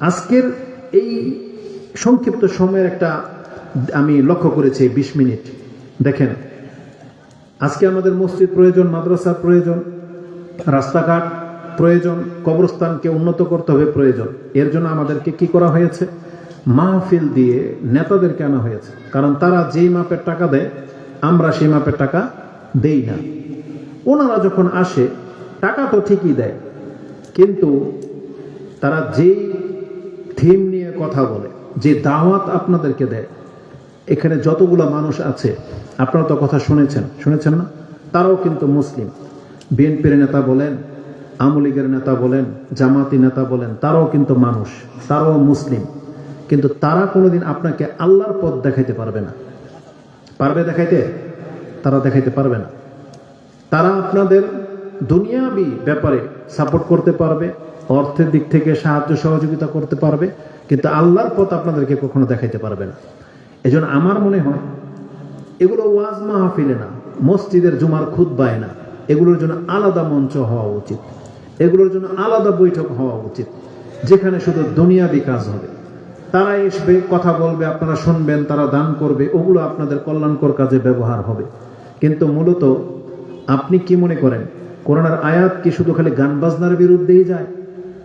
আজকের এই সংক্ষিপ্ত সময়ের একটা আমি লক্ষ্য করেছি 20 মিনিট। দেখেন, আজকে আমাদের মসজিদ প্রয়োজন, মাদ্রাসা প্রয়োজন, রাস্তাঘাট প্রয়োজন, কবরস্থানকে উন্নত করতে হবে প্রয়োজন। এর জন্য আমাদেরকে কি করা হয়েছে? মাহফিল দিয়ে নেতাদেরকে আনা হয়েছে। কারণ তারা যেই মাপের টাকা দেয় আমরা সেই মাপের টাকা দেই না। ওনারা যখন আসে টাকা তো ঠিকই দেয়, কিন্তু তারা যেই থিম নিয়ে কথা বলে, যে দাওয়াত আপনাদেরকে দেয়, এখানে যতগুলো মানুষ আছে আপনারা তো কথা শুনেছেন না? তারাও কিন্তু মুসলিম। বিএনপির নেতা বলেন, আওয়ামী লীগের নেতা বলেন, জামাতি নেতা বলেন, তারাও কিন্তু মানুষ, তারাও মুসলিম। কিন্তু তারা কোনোদিন আপনাকে আল্লাহর পথ দেখাইতে পারবে না। পারবে দেখাইতে? তারা দেখাইতে পারবে না। তারা আপনাদের দুনিয়াবি ব্যাপারে সাপোর্ট করতে পারবে, অর্থের দিক থেকে সাহায্য সহযোগিতা করতে পারবে, কিন্তু আল্লাহর পথ আপনাদেরকে কখনো দেখাইতে পারবে না। এজন্য আমার মনে হয় এগুলো ওয়াজ মাহফিলে না, মসজিদের জুমার খুতবায় না, এগুলোর জন্য আলাদা মঞ্চ হওয়া উচিত, এগুলোর জন্য আলাদা বৈঠক হওয়া উচিত, যেখানে শুধু দুনিয়াবি কাজ হবে। তারা আসবে, কথা বলবে, আপনারা শুনবেন, তারা দান করবে, ওগুলো আপনাদের কল্যাণকর কাজে ব্যবহার হবে। কিন্তু মূলত আপনি কি মনে করেন কোরআনের আয়াত কি শুধু খালি গান বাজনার বিরুদ্ধেই যায়?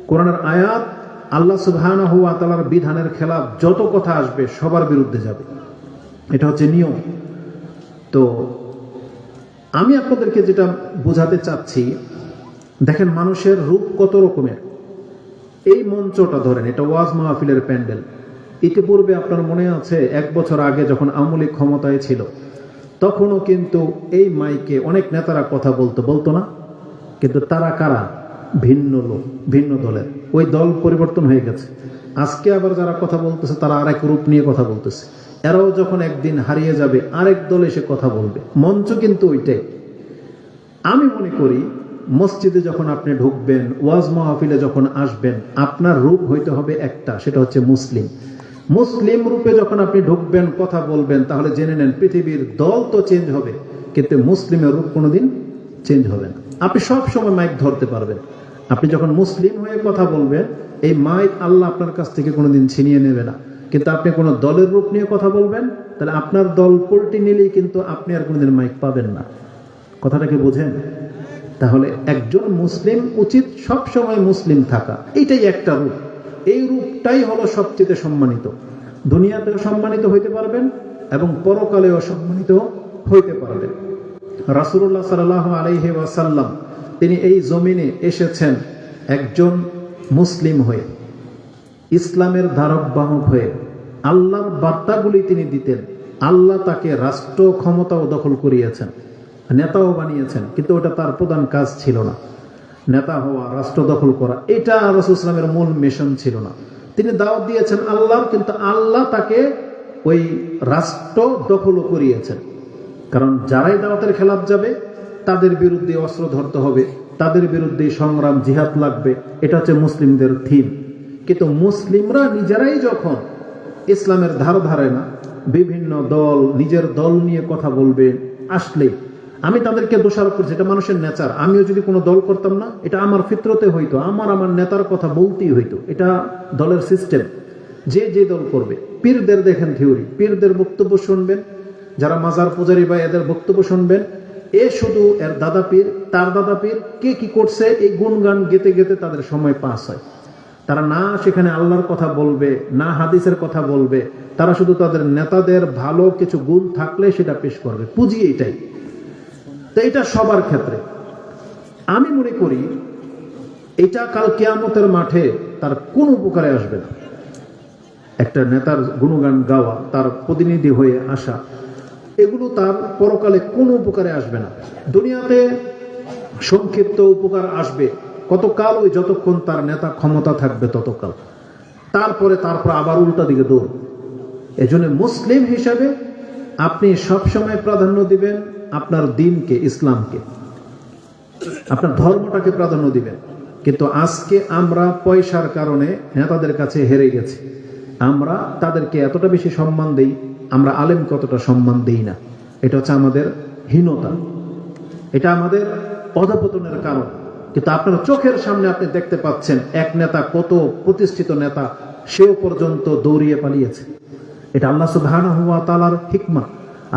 কোরআনের আয়াত আল্লাহ সুবহানাহু ওয়া তাআলার বিধানের খেলাফ যত কথা আসবে সবার বিরুদ্ধে যাবে। এটা হচ্ছে নিয়ম। তো আমি আপনাদেরকে যেটা বোঝাতে চাচ্ছি, দেখেন মানুষের রূপ কত রকমের। এই মঞ্চটা ধরেন, এটা ওয়াজ মাহফিলের প্যান্ডেল। ইতিপূর্বে আপনার মনে আছে 1 বছর আগে যখন আওয়ামী লীগ ক্ষমতায় ছিল, তখনও কিন্তু এই মাইকে অনেক নেতারা কথা বলতো না? কিন্তু তারা কারা? ভিন্ন লোক, ভিন্ন দলের। ওই দল পরিবর্তন হয়ে গেছে। আজকে আবার যারা কথা বলতেছে তারা আরেক রূপ নিয়ে কথা বলতেছে। এরাও যখন একদিন হারিয়ে যাবে আরেক দল এসে কথা বলবে। মঞ্চ কিন্তু ওইটাই। আমি মনে করি মসজিদে যখন আপনি ঢুকবেন, ওয়াজ মাহফিলে যখন আসবেন, আপনার রূপ হইতে হবে একটা, সেটা হচ্ছে মুসলিম। মুসলিম রূপে যখন আপনি ঢুকবেন, কথা বলবেন, তাহলে জেনে নেন পৃথিবীর দল তো চেঞ্জ হবে, কিন্তু মুসলিমের রূপ কোনোদিন চেঞ্জ হবে না। আপনি সব সময় মাইক ধরতে পারবেন। আপনি যখন মুসলিম হয়ে কথা বলবেন, এই মাইক আল্লাহ আপনার কাছ থেকে কোনোদিন ছিনিয়ে নেবে না। কিন্তু আপনি কোনো দলের রূপ নিয়ে কথা বলবেন, তাহলে আপনার দল পল্টি নিলেই কিন্তু আপনি আর কোনোদিন মাইক পাবেন না। কথাটাকে বোঝেন? তাহলে একজন মুসলিম উচিত সব সময় মুসলিম থাকা। এইটাই একটা রূপ। এই রূপটাই হলো সবচেয়ে সম্মানিত। দুনিয়াতেও সম্মানিত হইতে পারবেন এবং পরকালেও সম্মানিত হইতে পারবেন। রাসূলুল্লাহ সাল্লাল্লাহু আলাইহি ওয়াসাল্লাম তিনি এই জমিনে এসেছেন একজন মুসলিম হয়ে, ইসলামের ধারক বাহক হয়ে। আল্লাহর বার্তাগুলি তিনি দিতেন। আল্লাহ তাকে রাষ্ট্র ক্ষমতাও দখল করিয়েছেন, নেতাও বানিয়েছেন, কিন্তু ওটা তার প্রধান কাজ ছিল না। নেতা হওয়া, রাষ্ট্র দখল করা, এটা রাসূল ইসলামের মূল মিশন ছিল না। তিনি দাওয়াত দিয়েছেন আল্লাহর, কিন্তু আল্লাহ তাকে ওই রাষ্ট্র দখলও করিয়েছেন। কারণ যারাই দাওয়াতের খেলাফ যাবে তাদের বিরুদ্ধে অস্ত্র ধরতে হবে, তাদের বিরুদ্ধে সংগ্রাম, জিহাদ লাগবে। এটা হচ্ছে মুসলিমদের থিম। কিন্তু মুসলিমরা নিজেরাই যখন ইসলামের ধার ধারে না, বিভিন্ন দল নিজের দল নিয়ে কথা বলবে, আসলে আমি তাদেরকে দোষারোপ করছি। এটা মানুষের নেচার। আমিও যদি কোনো দল করতাম না, এটা আমার ফিতরতে হইতো, আমার নেতার কথা বলতেই হইতো। এটা দলের সিস্টেম। যে দল করবে, পীরদের দেখেন থিওরি, পীরদের বক্তব্য শুনবেন, যারা মাজার পূজারী বা এদের বক্তব্য শুনবেন, এ শুধু এর দাদা পীর, তার দাদা পীর, কে কি করছে এই গুণগান গেতে গেতে তাদের সময় পাস হয়। তারা না সেখানে আল্লাহর কথা বলবে, না হাদিসের কথা বলবে। তারা শুধু তাদের নেতাদের ভালো কিছু গুণ থাকলে সেটা পেশ করবে, পুঁজি এটাই। তো এটা সবার ক্ষেত্রে আমি মনে করি এটা কাল কিয়ামতের মাঠে তার কোনো উপকারে আসবে না। একটা নেতার গুণগান গাওয়া, তার প্রতিনিধি হয়ে আসা, এগুলো তার পরকালে কোনো উপকারে আসবে না। দুনিয়াতে সংক্ষিপ্ত উপকার আসবে কতকাল? ওই যতক্ষণ তার নেতা ক্ষমতা থাকবে ততকাল। তারপরে আবার উল্টা দিকে দৌড়। এজন্য মুসলিম হিসাবে আপনি সবসময় প্রাধান্য দিবেন আপনার দ্বীনকে, ইসলামকে, আপনার ধর্মটাকে প্রাধান্য দিবেন। কিন্তু আজকে আমরা পয়সার কারণে নেতাদের কাছে হেরে গেছি। আমরা তাদেরকে এতটা বেশি সম্মান দেই, আমরা আলেমকে অতটা সম্মান দেই না। এটা হচ্ছে আমাদের হীনতা, এটা আমাদের অধঃপতনের কারণ। কিন্তু আপনার চোখের সামনে আপনি দেখতে পাচ্ছেন এক নেতা, কত প্রতিষ্ঠিত নেতা, সেও পর্যন্ত দৌড়িয়ে পালিয়েছে। এটা আল্লাহ সুবহানাহু ওয়া তাআলার হিকমা,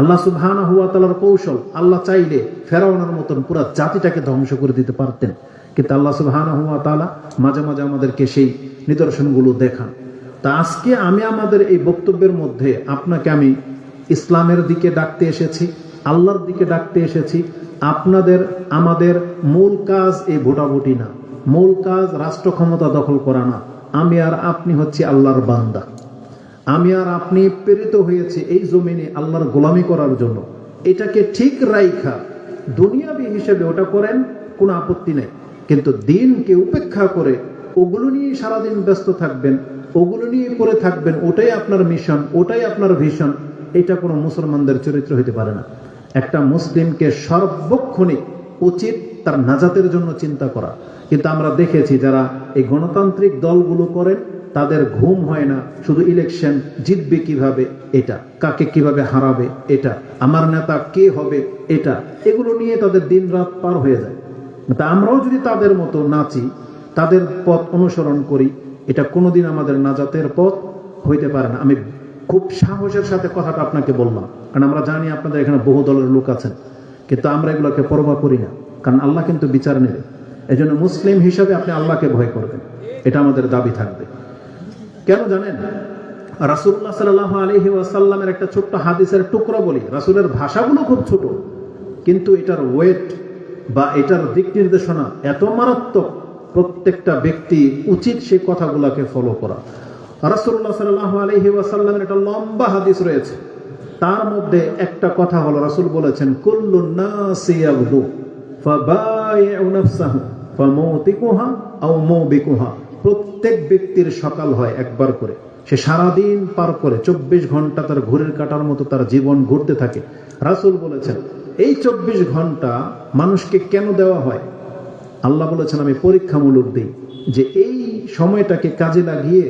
আল্লাহ সুবহানাহু ওয়া তাআলার কৌশল। আল্লাহ চাইলে ফেরাউনের মতন পুরো জাতিটাকে ধ্বংস করে দিতে পারতেন, কিন্তু আল্লাহ সুবহানাহু ওয়া তাআলা মাঝে মাঝে আমাদেরকে সেই নিদর্শনগুলো দেখান। তা আজকে আমি আমাদের এই বক্তব্যের মধ্যে আপনাকে আমি ইসলামের দিকে ডাকতে এসেছি, আল্লাহর দিকে ডাকতে এসেছি। আপনাদের আমাদের মূল কাজ এই ভোটাভুটি না, মূল কাজ রাষ্ট্র ক্ষমতা দখল করা না। আমি আর আপনি হচ্ছি আল্লাহর বান্দা, আমি আর আপনি প্রেরিত হয়েছি এই জমিনে আল্লাহর গোলামি করার জন্য। এটাকে ঠিক রাইখা দুনিয়াবি হিসেবে ওটা করেন, কোনো আপত্তি নেই, কিন্তু দিনকে উপেক্ষা করে ওগুলো নিয়ে সারাদিন ব্যস্ত থাকবেন, ওগুলো নিয়ে করে থাকবেন, ওটাই আপনার মিশন, ওটাই আপনার ভিশন। এটা কোনো মুসলমানদের চরিত্র হতে পারে না। একটা মুসলিমকে সর্বক্ষণিক উচিত তার নাজাতের জন্য চিন্তা করা। কিন্তু আমরা দেখেছি যারা এই গণতান্ত্রিক দলগুলো করেন, তাদের ঘুম হয় না শুধু ইলেকশন জিতবে কিভাবে, এটা কাকে কিভাবে হারাবে, এটা আমার নেতা কে হবে, এটা এগুলো নিয়ে তাদের দিন রাত পার হয়ে যায়। তা আমরাও যদি তাদের মতো নাচি, তাদের পথ অনুসরণ করি, এটা কোনোদিন আমাদের নাজাতের পথ হইতে পারে না। আমি খুব সাহসের সাথে কথাটা আপনাকে বললাম, কারণ আমরা জানি আপনাদের এখানে বহু দলের লোক আছেন, কিন্তু আমরা এগুলোকে পরোয়া করি না, কারণ আল্লাহ কিন্তু বিচার নেবে। এই জন্য মুসলিম হিসাবে আপনি আল্লাহকে ভয় করবেন, এটা আমাদের দাবি থাকবে। কেন জানেন? রাসূলুল্লাহ সাল্লাল্লাহু আলাইহি ওয়াসাল্লামের একটা ছোট্ট হাদিসের টুকরা বলি। রাসূলের ভাষাগুলো খুব ছোট, কিন্তু এটার ওয়েট বা এটার দিক নির্দেশনা এত মারাত্মক, প্রত্যেকটা ব্যক্তি উচিত সেই কথাগুলোকে ফলো করা। রাসূলুল্লাহ সাল্লাল্লাহু আলাইহি ওয়াসাল্লামের একটা লম্বা হাদিস রয়েছে, তার মধ্যে একটা কথা হলো, রাসূল বলেছেন, কুল্লুন নাসি ইয়াগদু ফাবাইউ নাফসাহু ফামুতিকুহা আও মুবিকুহা। প্রত্যেক ব্যক্তির সকাল হয় একবার করে, সে সারাদিন পার করে 24 ঘন্টা তার ঘড়ির কাঁটার মতো তার জীবন ঘুরতে থাকে। রাসূল বলেছেন, এই 24 ঘন্টা মানুষকে কেন দেওয়া হয়? আল্লাহ বলেছেন, আমি পরীক্ষামূলক দিই যে এই সময়টাকে কাজে লাগিয়ে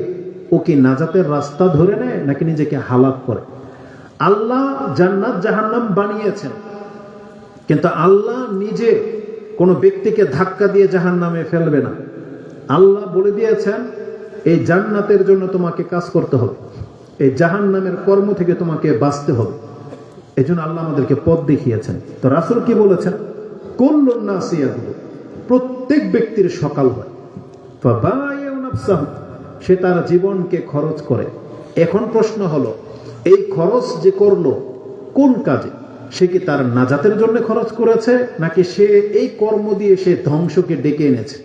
ও কি নাজাতের রাস্তা ধরে নেয় নাকি নিজেকে হালাক করে। আল্লাহ জান্নাত জাহান্নাম বানিয়েছেন, কিন্তু আল্লাহ নিজে কোনো ব্যক্তিকে ধাক্কা দিয়ে জাহান্নামে ফেলবে না। আল্লাহ বলে দিয়েছেন, এই জান্নাতের জন্য তোমাকে কাজ করতে হবে, এই জাহান্নামের কর্ম থেকে তোমাকে বাঁচতে হবে। এই জন্য আল্লাহ আমাদেরকে পথ দেখিয়েছেন। তো রাসূল কি বলেছেন? কুল্লুন নাসি ইয়াগদু, প্রত্যেক ব্যক্তির সকাল হয়, ফাবাইউ নাফসাহু, সে তার জীবনকে খরচ করে। এখন প্রশ্ন হলো, এই খরচ যে করলো কোন কাজে? সে কি তার নাজাতের জন্য খরচ করেছে, নাকি সে এই কর্ম দিয়ে সে ধ্বংসকে ডেকে এনেছে?